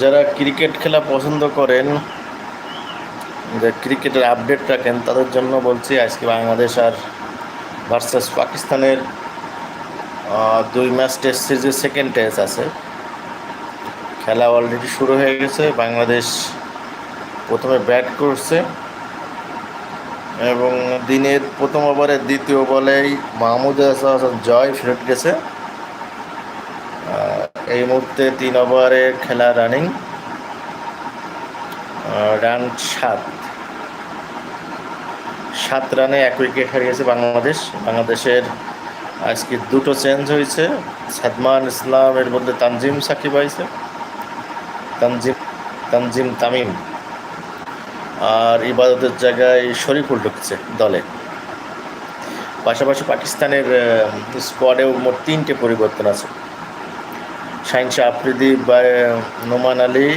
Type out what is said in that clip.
যারা ক্রিকেট খেলা পছন্দ করেন, যে ক্রিকেটের আপডেট রাখেন, তাদের জন্য বলছি আজকে বাংলাদেশ আর ভার্সাস পাকিস্তানের 2 ম্যাচ টেস্ট সিরিজের সেকেন্ড টেস্ট আছে। খেলা অলরেডি শুরু হয়ে গেছে। বাংলাদেশ প্রথমে ব্যাট করছে এবং দিনের প্রথম ওভারের দ্বিতীয় বলেই মাহমুদ হাসান জয় ফেরত গেছে। এই মুহূর্তে 3 ওভারে খেলা রানিং, রান 7 রানে 1 উইকেট হারিয়েছে বাংলাদেশের আজকে 2টো চেঞ্জ হয়েছে। সাদমান ইসলামের বদলে তানজিম সাকিব হয়েছে, তানজিম তামিম, আর ইবাদতের জায়গায় শরীফুল ঢুকছে দলে। পাশাপাশি পাকিস্তানের স্কোয়াডেও মোট 3টে পরিবর্তন আছে। শাহিন শাহ আফ্রিদি বা নোমান আলী